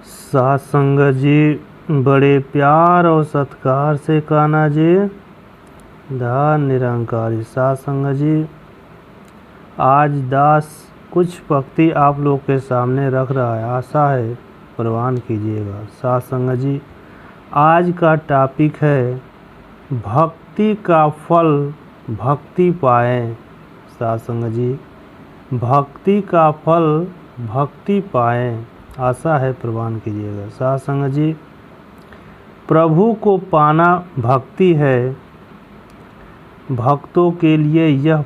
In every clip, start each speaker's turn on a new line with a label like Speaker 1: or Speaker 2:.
Speaker 1: सासंग जी बड़े प्यार और सत्कार से कान्हा जी दास निरंकारी। सासंग जी आज दास कुछ भक्ति आप लोग के सामने रख रहा है, आशा है प्रवान कीजिएगा। सासंग जी आज का टॉपिक है भक्ति का फल भक्ति पाएं। सासंग जी भक्ति का फल भक्ति पाएं, आशा है प्रवान कीजिएगा। सासंग जी प्रभु को पाना भक्ति है, भक्तों के लिए यह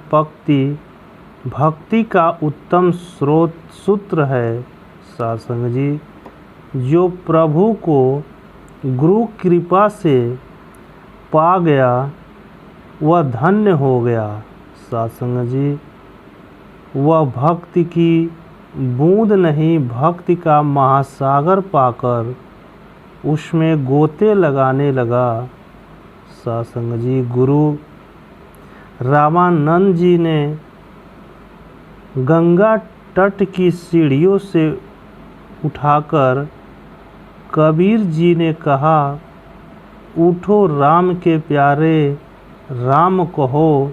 Speaker 1: भक्ति का उत्तम स्रोत सूत्र है। सासंग जी जो प्रभु को गुरु कृपा से पा गया वह धन्य हो गया। सासंग जी वह भक्ति की बूंद नहीं, भक्ति का महासागर पाकर उसमें गोते लगाने लगा। सासंग जी गुरु रामानंद जी ने गंगा तट की सीढ़ियों से उठाकर कबीर जी ने कहा, उठो राम के प्यारे राम कहो।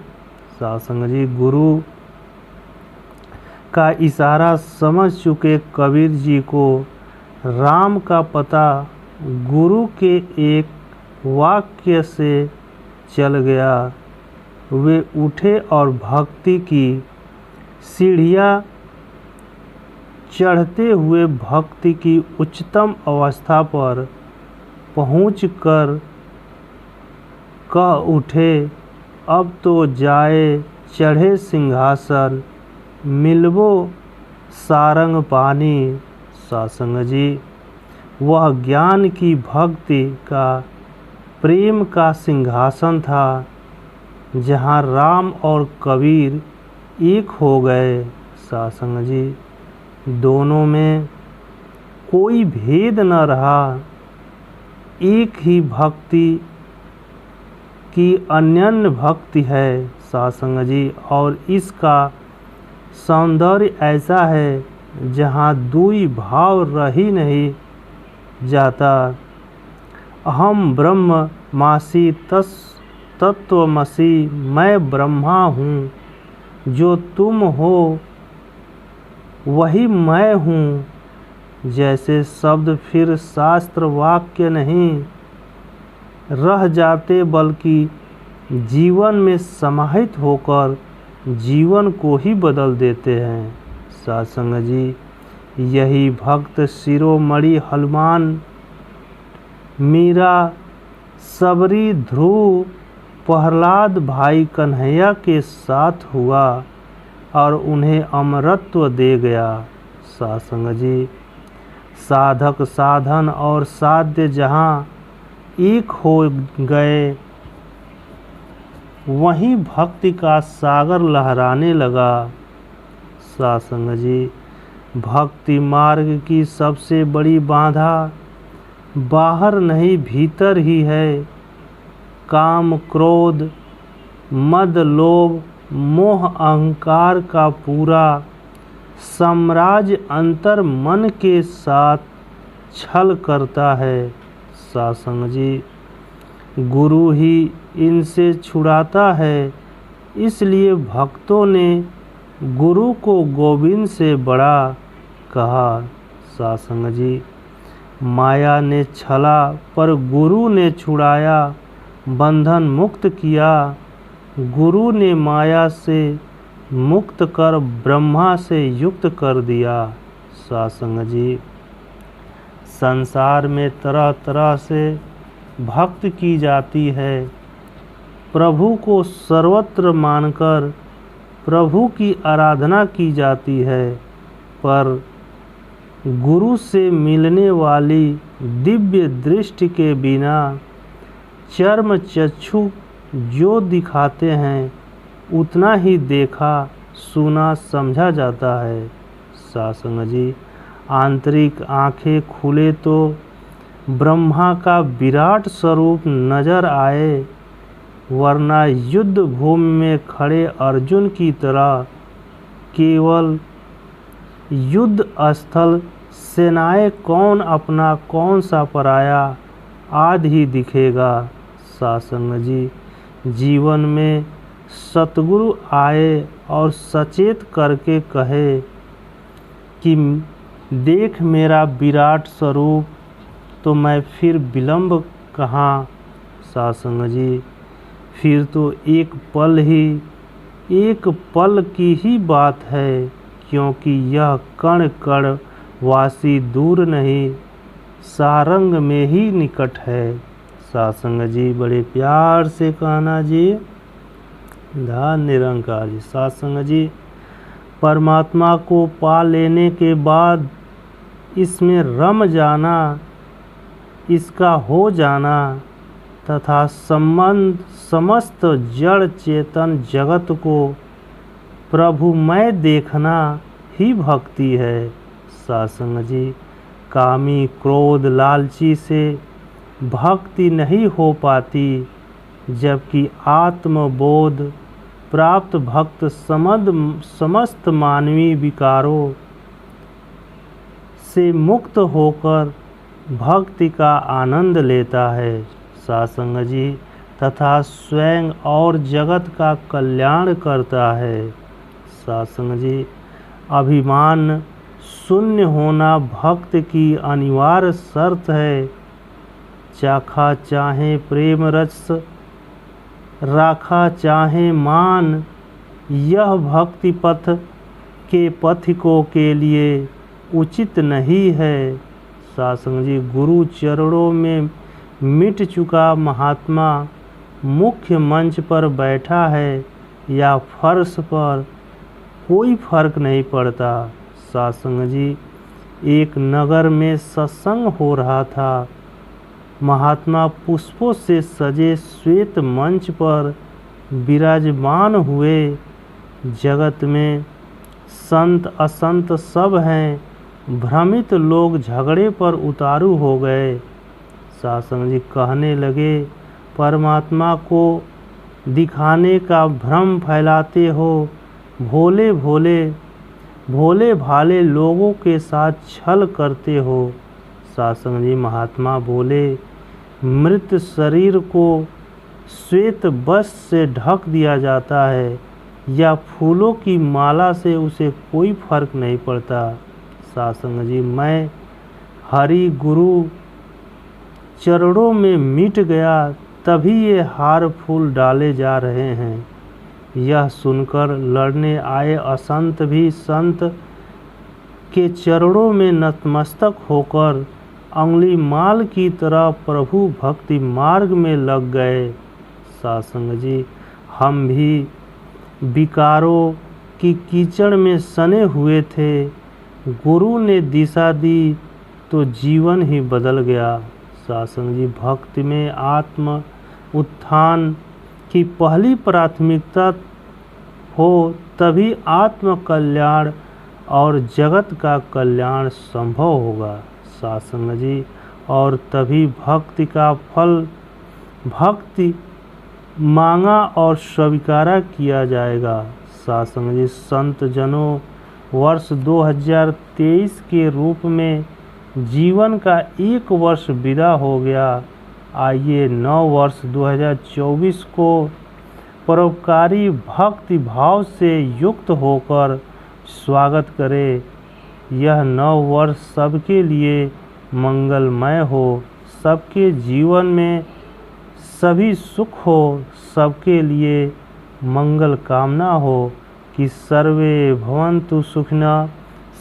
Speaker 1: सासंग जी गुरु का इशारा समझ चुके कबीर जी को राम का पता गुरु के एक वाक्य से चल गया। वे उठे और भक्ति की सीढ़ियाँ चढ़ते हुए भक्ति की उच्चतम अवस्था पर पहुंचकर कह उठे, अब तो जाए चढ़े सिंहासन मिलबो सारंग पानी। सासंग जी वह ज्ञान की भक्ति का प्रेम का सिंहासन था जहाँ राम और कबीर एक हो गए। सासंग जी दोनों में कोई भेद न रहा, एक ही भक्ति की अनन्य भक्ति है। सासंग जी और इसका सौंदर्य ऐसा है जहाँ दुई भाव रह ही नहीं जाता। अहम ब्रह्मासि तत्त्वमसि, मैं ब्रह्मा हूँ, जो तुम हो वही मैं हूँ। जैसे शब्द फिर शास्त्र वाक्य नहीं रह जाते बल्कि जीवन में समाहित होकर जीवन को ही बदल देते हैं। सासंग जी यही भक्त शिरोमणि हनुमान, मीरा, सबरी, ध्रुव, प्रहलाद भाई कन्हैया के साथ हुआ और उन्हें अमरत्व दे गया। सासंग जी साधक साधन और साध्य जहाँ एक हो गए वहीं भक्ति का सागर लहराने लगा। सासंग जी भक्ति मार्ग की सबसे बड़ी बाधा बाहर नहीं भीतर ही है। काम क्रोध मद लोभ मोह अहंकार का पूरा साम्राज्य अंतर मन के साथ छल करता है। सासंग जी गुरु ही इनसे छुड़ाता है, इसलिए भक्तों ने गुरु को गोविंद से बड़ा कहा। सासंग जी माया ने छला पर गुरु ने छुड़ाया, बंधन मुक्त किया। गुरु ने माया से मुक्त कर ब्रह्मा से युक्त कर दिया। सासंग जी संसार में तरह तरह से भक्त की जाती है। प्रभु को सर्वत्र मानकर प्रभु की आराधना की जाती है, पर गुरु से मिलने वाली दिव्य दृष्टि के बिना चर्म चक्षु जो दिखाते हैं उतना ही देखा सुना समझा जाता है। सासंग जी आंतरिक आंखें खुले तो ब्रह्मा का विराट स्वरूप नजर आए, वरना युद्ध भूमि में खड़े अर्जुन की तरह केवल युद्ध स्थल सेनाएं कौन अपना कौन सा पराया आदि ही दिखेगा। सासंग जी, जीवन में सतगुरु आए और सचेत करके कहे कि देख मेरा विराट स्वरूप, तो मैं फिर विलंब कहाँ। सासंग जी, फिर तो एक पल की ही बात है, क्योंकि यह कण कण वासी दूर नहीं, सारंग में ही निकट है। सासंग जी, बड़े प्यार से कहना जी, धन निरंकार जी। सासंग जी, परमात्मा को पा लेने के बाद इसमें रम जाना, इसका हो जाना तथा समस्त जड़ चेतन जगत को प्रभुमय देखना ही भक्ति है। सासंग जी, कामी क्रोध लालची से भक्ति नहीं हो पाती, जबकि आत्मबोध प्राप्त भक्त समस्त मानवीय विकारों से मुक्त होकर भक्ति का आनंद लेता है। सासंग जी, तथा स्वयं और जगत का कल्याण करता है। सासंग जी, अभिमान शून्य होना भक्त की अनिवार्य शर्त है। चाखा चाहे प्रेम रस, राखा चाहे मान, यह भक्ति पथ के पथिकों के लिए उचित नहीं है। सासंग जी, गुरु चरणों में मिट चुका महात्मा मुख्य मंच पर बैठा है या फर्श पर, कोई फर्क नहीं पड़ता। सासंग जी, एक नगर में सत्संग हो रहा था। महात्मा पुष्पों से सजे श्वेत मंच पर विराजमान हुए। जगत में संत असंत सब हैं, भ्रमित लोग झगड़े पर उतारू हो गए। सासंग जी कहने लगे, परमात्मा को दिखाने का भ्रम फैलाते हो, भोले भाले लोगों के साथ छल करते हो। सासंग जी, महात्मा बोले, मृत शरीर को श्वेत वस्त्र से ढक दिया जाता है या फूलों की माला से, उसे कोई फर्क नहीं पड़ता। सासंग जी, मैं हरि गुरु चरणों में मिट गया, तभी ये हार फूल डाले जा रहे हैं। यह सुनकर लड़ने आए असंत भी संत के चरणों में नतमस्तक होकर अंगुली माल की तरह प्रभु भक्ति मार्ग में लग गए। सासंग जी, हम भी विकारों की कीचड़ में सने हुए थे। गुरु ने दिशा दी तो जीवन ही बदल गया। सासंग जी, भक्ति में आत्म उत्थान की पहली प्राथमिकता हो, तभी आत्म कल्याण और जगत का कल्याण संभव होगा। सासंग जी, और तभी भक्ति का फल भक्ति मांगा और स्वीकारा किया जाएगा। सासंग जी, संत जनों, वर्ष 2023 के रूप में जीवन का एक वर्ष विदा हो गया। आइए नव वर्ष 2024 को परोपकारी भक्ति भाव से युक्त होकर स्वागत करें। यह नव वर्ष सबके लिए मंगलमय हो, सबके जीवन में सभी सुख हो, सबके लिए मंगल कामना हो कि सर्वे भवन्तु सुखिनः,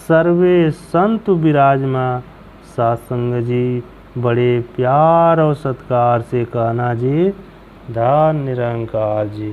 Speaker 1: सर्वे सन्तु विराजमान। सासंग जी, बड़े प्यार और सत्कार से कहना जी, धन निरंकार जी।